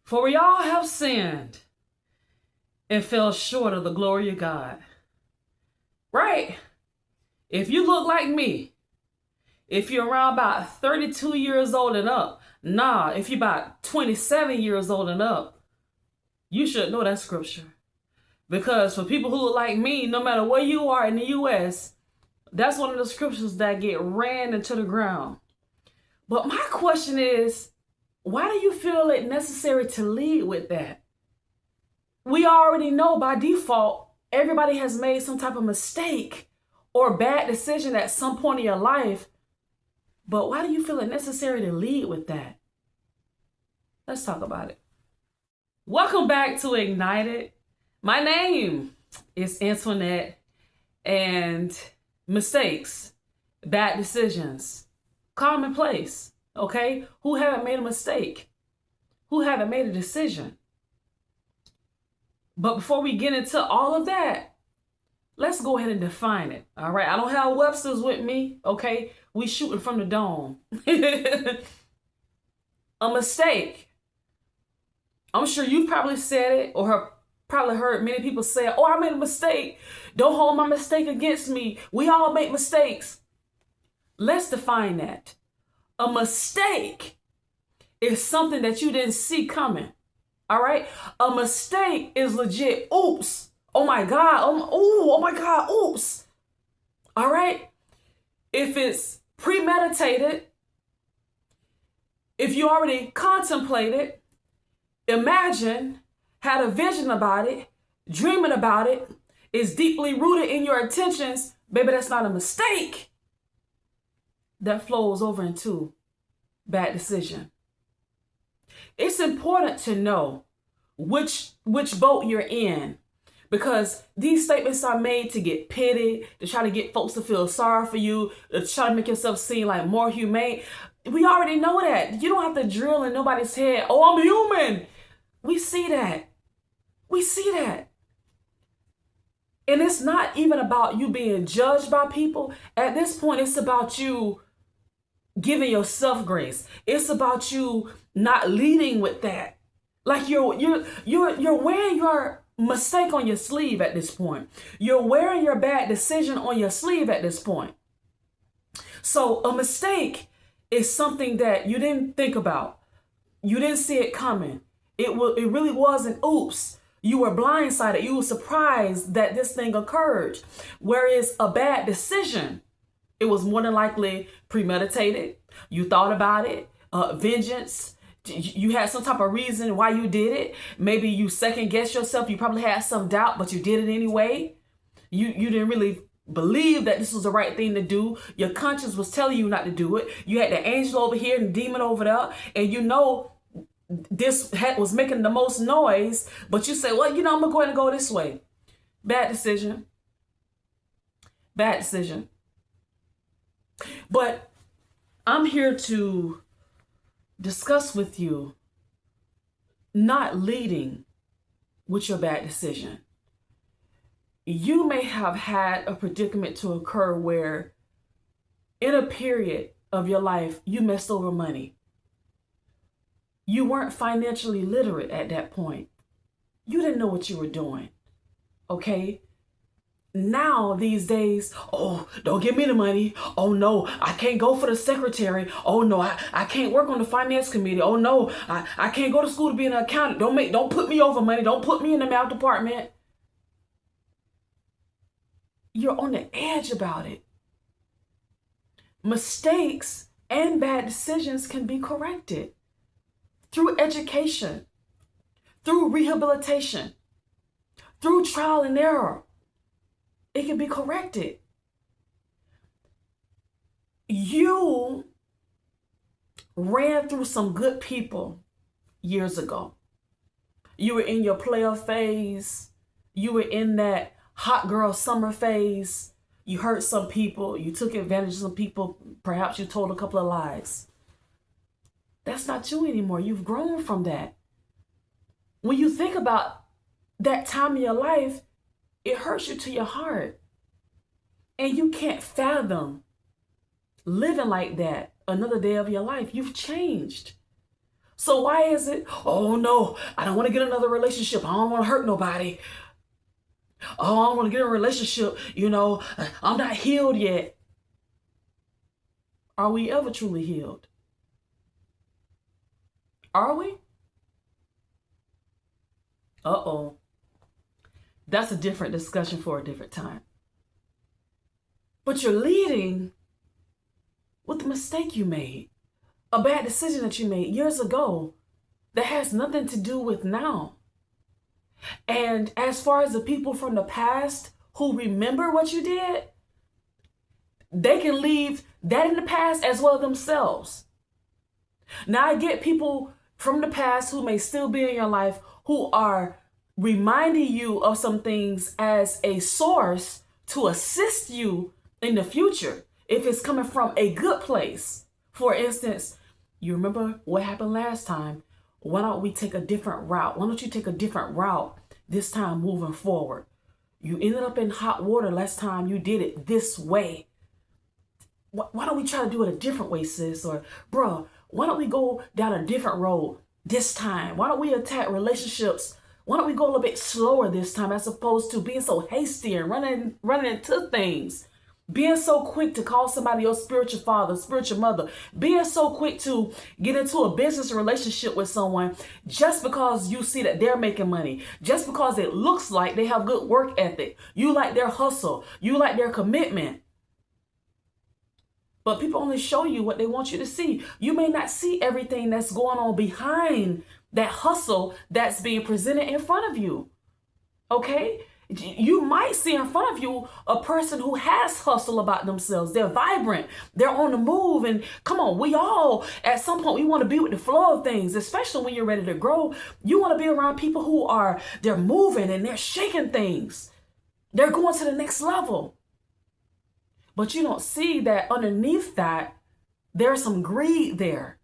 For we all have sinned and fell short of the glory of God. Right? If you look like me, if you're around about 32 years old and up, if you're about 27 years old and up, you should know that scripture. Because for people who look like me, no matter where you are in the U.S., that's one of the scriptures that get ran into the ground. But my question is, why do you feel it necessary to lead with that? We already know by default, everybody has made some type of mistake or bad decision at some point in your life. But why do you feel it necessary to lead with that? Let's talk about it. Welcome back to Ignited. My name is Antoinette, and mistakes, bad decisions, commonplace, okay? Who haven't made a mistake? Who haven't made a decision? But before we get into all of that, let's go ahead and define it, all right? I don't have Webster's with me, okay? We shooting from the dome. A mistake. I'm sure you've probably said it or have probably heard many people say, oh, I made a mistake. Don't hold my mistake against me. We all make mistakes. Let's define that. A mistake is something that you didn't see coming. All right? A mistake is legit. Oops. Oh my God. Oh my God. Oops. All right? If it's premeditated, if you already contemplated, imagine, had a vision about it, dreaming about it, is deeply rooted in your intentions, baby, that's not a mistake. That flows over into bad decision. It's important to know which boat you're in, because these statements are made to get pitied, to try to get folks to feel sorry for you, to try to make yourself seem like more humane. We already know that. You don't have to drill in nobody's head, oh, I'm human. We see that. We see that. And it's not even about you being judged by people. At this point, it's about you giving yourself grace. It's about you not leading with that. Like you're wearing your mistake on your sleeve at this point. You're wearing your bad decision on your sleeve at this point. So a mistake is something that you didn't think about. You didn't see it coming. It really was an oops. You were blindsided. You were surprised that this thing occurred. Whereas a bad decision, it was more than likely premeditated. You thought about it. Vengeance. You had some type of reason why you did it. Maybe you second guessed yourself. You probably had some doubt, but you did it anyway. You didn't really believe that this was the right thing to do. Your conscience was telling you not to do it. You had the angel over here and the demon over there, and you know this was making the most noise, but you say, well, I'm going to go ahead and go this way. Bad decision. Bad decision. But I'm here to discuss with you not leading with your bad decision. You may have had a predicament to occur where in a period of your life, you messed over money. You weren't financially literate at that point. You didn't know what you were doing. Okay? Now, these days, oh, don't give me the money. Oh no, I can't go for the secretary. Oh no, I can't work on the finance committee. Oh no, I can't go to school to be an accountant. Don't put me over money. Don't put me in the math department. You're on the edge about it. Mistakes and bad decisions can be corrected through education, through rehabilitation, through trial and error. It can be corrected. You ran through some good people years ago. You were in your player phase. You were in that hot girl summer phase. You hurt some people. You took advantage of some people. Perhaps you told a couple of lies. That's not you anymore. You've grown from that. When you think about that time in your life, it hurts you to your heart. And you can't fathom living like that another day of your life. You've changed. So why is it, oh no, I don't want to get another relationship. I don't want to hurt nobody. Oh, I don't want to get in a relationship. I'm not healed yet. Are we ever truly healed? Are we? Uh-oh. That's a different discussion for a different time. But you're leading with the mistake you made, a bad decision that you made years ago that has nothing to do with now. And as far as the people from the past who remember what you did, they can leave that in the past as well themselves. Now, I get people from the past who may still be in your life who are reminding you of some things as a source to assist you in the future if it's coming from a good place. For instance, you remember what happened last time? Why don't we take a different route? Why don't you take a different route this time moving forward? You ended up in hot water last time you did it this way. Why don't we try to do it a different way, sis? Or, bruh, why don't we go down a different road this time? Why don't we attack relationships? Why don't we go a little bit slower this time as opposed to being so hasty and running into things? Being so quick to call somebody your spiritual father, spiritual mother. Being so quick to get into a business relationship with someone just because you see that they're making money. Just because it looks like they have good work ethic. You like their hustle. You like their commitment. But people only show you what they want you to see. You may not see everything that's going on behind that hustle that's being presented in front of you. Okay? You might see in front of you a person who has hustle about themselves. They're vibrant. They're on the move. And come on, we all, at some point, we want to be with the flow of things, especially when you're ready to grow. You want to be around people who they're moving and they're shaking things. They're going to the next level. But you don't see that underneath that, there's some greed there.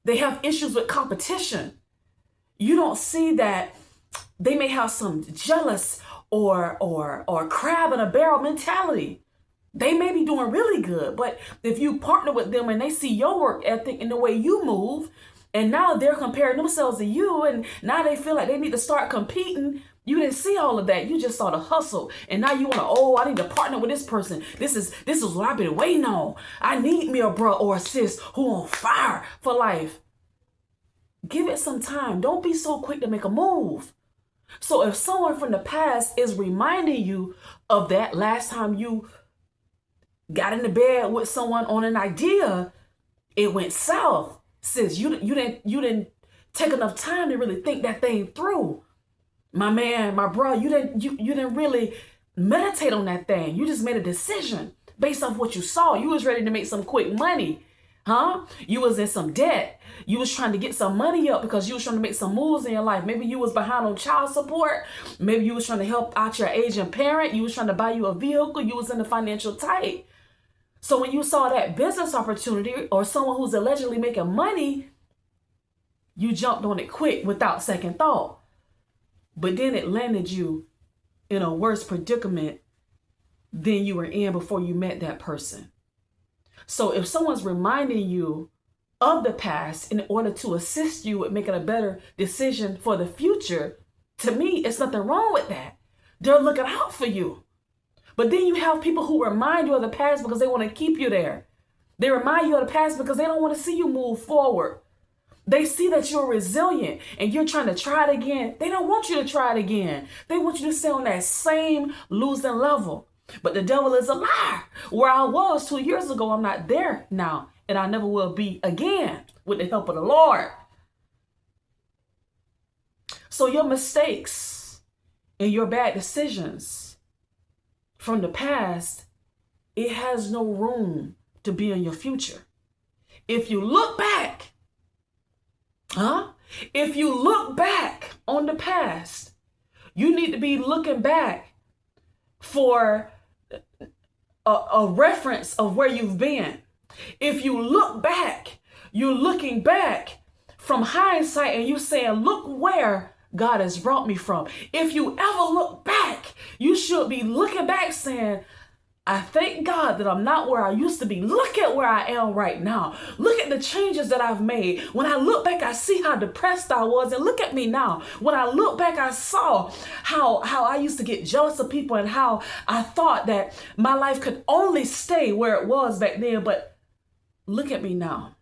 They have issues with competition. You don't see that they may have some jealous or crab in a barrel mentality. They may be doing really good, but if you partner with them and they see your work ethic and the way you move, and now they're comparing themselves to you, and now they feel like they need to start competing. You didn't see all of that. You just saw the hustle. And now you want to, I need to partner with this person. This is what I've been waiting on. I need me a bro or a sis who on fire for life. Give it some time. Don't be so quick to make a move. So if someone from the past is reminding you of that last time you got in the bed with someone on an idea, it went south. Sis, you didn't take enough time to really think that thing through. My man, my bro, you didn't really meditate on that thing. You just made a decision based off what you saw. You was ready to make some quick money. Huh? You was in some debt. You was trying to get some money up because you was trying to make some moves in your life. Maybe you was behind on child support. Maybe you was trying to help out your aging parent. You was trying to buy you a vehicle. You was in the financial tight. So when you saw that business opportunity or someone who's allegedly making money, you jumped on it quick without second thought. But then it landed you in a worse predicament than you were in before you met that person. So if someone's reminding you of the past in order to assist you with making a better decision for the future, to me, it's nothing wrong with that. They're looking out for you. But then you have people who remind you of the past because they want to keep you there. They remind you of the past because they don't want to see you move forward. They see that you're resilient and you're trying to try it again. They don't want you to try it again. They want you to stay on that same losing level. But the devil is a liar. Where I was 2 years ago, I'm not there now. And I never will be again with the help of the Lord. So your mistakes and your bad decisions from the past, it has no room to be in your future. If you look back, if you look back on the past, you need to be looking back for a reference of where you've been. If you look back, you're looking back from hindsight and you're saying, look where God has brought me from. If you ever look back, you should be looking back saying, I thank God that I'm not where I used to be. Look at where I am right now. Look at the changes that I've made. When I look back, I see how depressed I was. And look at me now. When I look back, I saw how I used to get jealous of people and how I thought that my life could only stay where it was back then. But look at me now.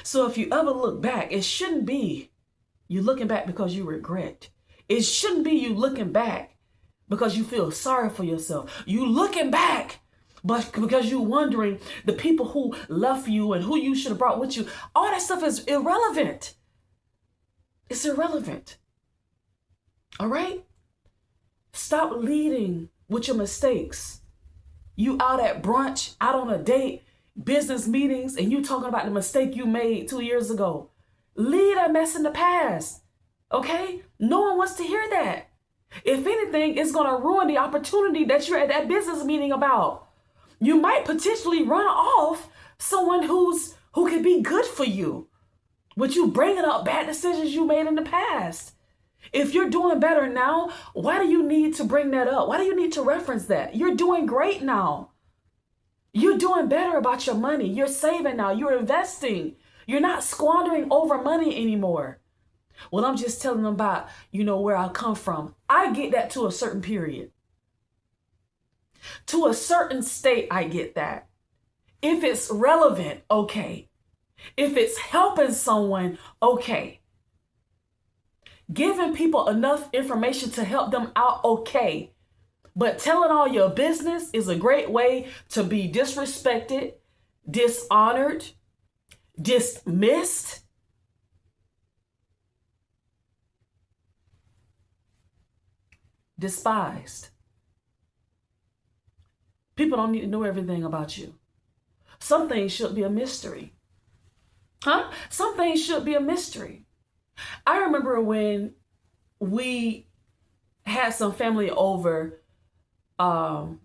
So if you ever look back, it shouldn't be you looking back because you regret. It shouldn't be you looking back because you feel sorry for yourself. You looking back but because you're wondering the people who left you and who you should have brought with you. All that stuff is irrelevant. It's irrelevant. All right? Stop leading with your mistakes. You out at brunch, out on a date, business meetings, and you talking about the mistake you made 2 years ago. Leave that mess in the past. Okay? No one wants to hear that. If anything, it's going to ruin the opportunity that you're at that business meeting about. You might potentially run off someone who could be good for you with you bringing up bad decisions you made in the past. If you're doing better now, why do you need to bring that up? Why do you need to reference that? You're doing great now. You're doing better about your money. You're saving now. You're investing. You're not squandering over money anymore. Well, I'm just telling them about, where I come from. I get that to a certain period. To a certain state, I get that. If it's relevant, okay. If it's helping someone, okay. Giving people enough information to help them out, okay. But telling all your business is a great way to be disrespected, dishonored, dismissed. Despised. People don't need to know everything about you. Some things should be a mystery. Some things should be a mystery. I remember when we had some family over to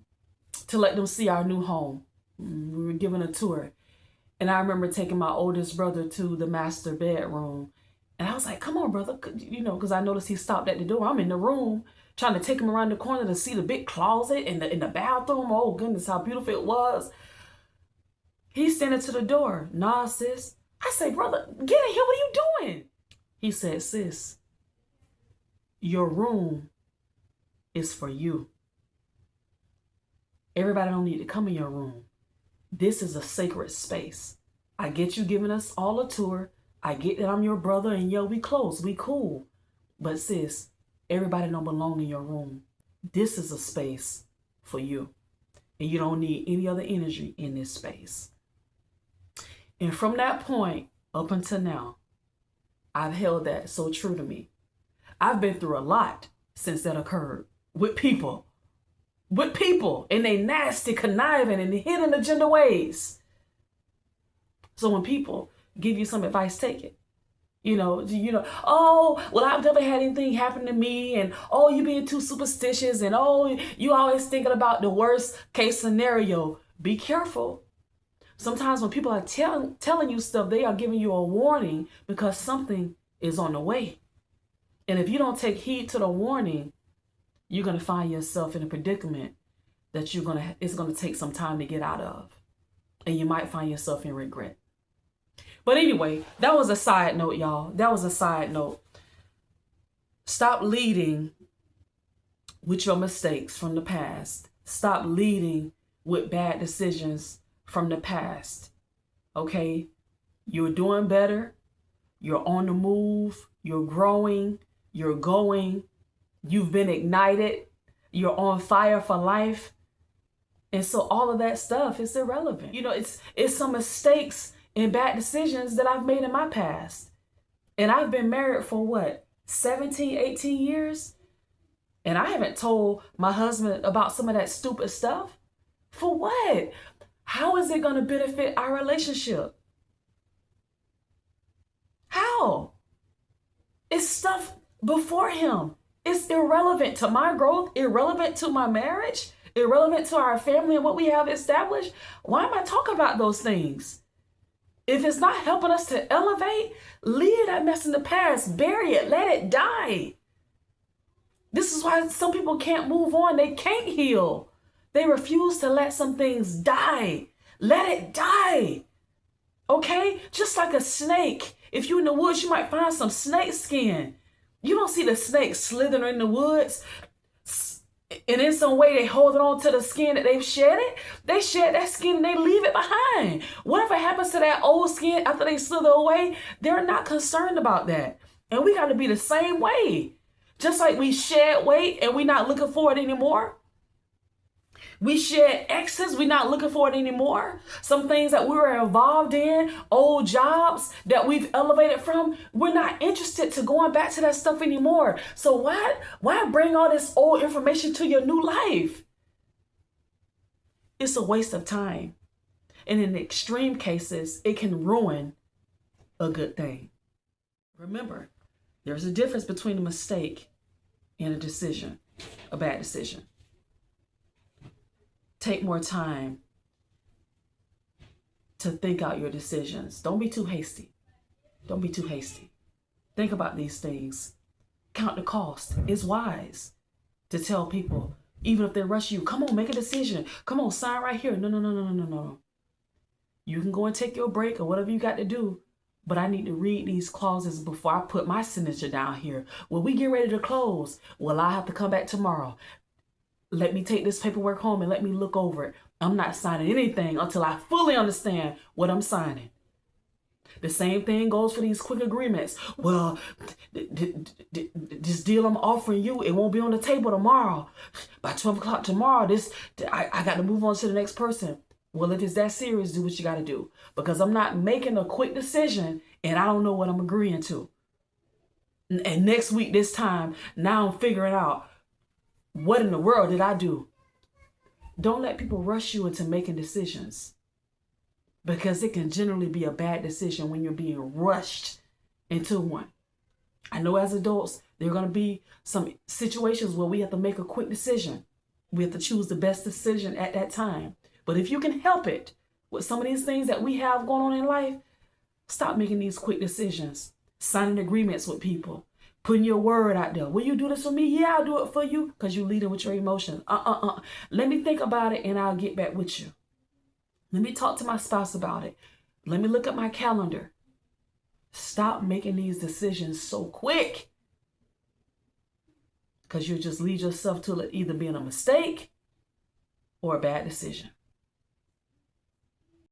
let them see our new home. We were given a tour. And I remember taking my oldest brother to the master bedroom. And I was like, come on, brother, because I noticed he stopped at the door. I'm in the room trying to take him around the corner to see the big closet in the bathroom. Oh, goodness, how beautiful it was. He's standing to the door. Nah, sis. I say, brother, get in here. What are you doing? He said, sis, your room is for you. Everybody don't need to come in your room. This is a sacred space. I get you giving us all a tour. I get that I'm your brother and we close, we cool. But sis, everybody don't belong in your room. This is a space for you. And you don't need any other energy in this space. And from that point up until now, I've held that so true to me. I've been through a lot since that occurred with people in they nasty, conniving and hidden agenda ways. So when people give you some advice, take it. Oh, well, I've never had anything happen to me, and oh, you being too superstitious, and oh, you always thinking about the worst case scenario. Be careful. Sometimes when people are telling you stuff, they are giving you a warning because something is on the way. And if you don't take heed to the warning, you're going to find yourself in a predicament that it's going to take some time to get out of. And you might find yourself in regret. But anyway, that was a side note, y'all. That was a side note. Stop leading with your mistakes from the past. Stop leading with bad decisions from the past. Okay? You're doing better. You're on the move. You're growing. You're going. You've been ignited. You're on fire for life. And so all of that stuff is irrelevant. It's some mistakes and bad decisions that I've made in my past. And I've been married for 17, 18 years? And I haven't told my husband about some of that stupid stuff. For what? How is it going to benefit our relationship? How? It's stuff before him. It's irrelevant to my growth, irrelevant to my marriage, irrelevant to our family and what we have established. Why am I talking about those things? If it's not helping us to elevate, leave that mess in the past, bury it, let it die. This is why some people can't move on. They can't heal They refuse to let some things die. Let it die. Okay? Just like a snake. If you're in the woods, you might find some snake skin. You don't see the snake slithering in the woods, and in some way they hold on to the skin that they've shedded. They shed that skin and they leave it behind. Whatever happens to that old skin after they slither away, they're not concerned about that. And we got to be the same way. Just like we shed weight and we're not looking for it anymore. We shed excess, we're not looking for it anymore. Some things that we were involved in, old jobs that we've elevated from, we're not interested to going back to that stuff anymore. So why bring all this old information to your new life? It's a waste of time. And in extreme cases, it can ruin a good thing. Remember, there's a difference between a mistake and a decision, a bad decision. Take more time to think out your decisions. Don't be too hasty. Don't be too hasty. Think about these things. Count the cost. It's wise to tell people, even if they rush you, come on, make a decision. Come on, sign right here. No. You can go and take your break or whatever you got to do, but I need to read these clauses before I put my signature down here. When we get ready to close, will I have to come back tomorrow? Let me take this paperwork home and let me look over it. I'm not signing anything until I fully understand what I'm signing. The same thing goes for these quick agreements. Well, this deal I'm offering you, it won't be on the table tomorrow. By 12 o'clock tomorrow, I got to move on to the next person. Well, if it's that serious, do what you got to do. Because I'm not making a quick decision and I don't know what I'm agreeing to. And next week, this time, now I'm figuring out, what in the world did I do? Don't let people rush you into making decisions, because it can generally be a bad decision when you're being rushed into one. I know as adults, there are going to be some situations where we have to make a quick decision. We have to choose the best decision at that time. But if you can help it with some of these things that we have going on in life, stop making these quick decisions, signing agreements with people. Putting your word out there. Will you do this for me? Yeah, I'll do it for you, because you're leading with your emotions. Let me think about it and I'll get back with you. Let me talk to my spouse about it. Let me look at my calendar. Stop making these decisions so quick, because you'll just lead yourself to it either being a mistake or a bad decision.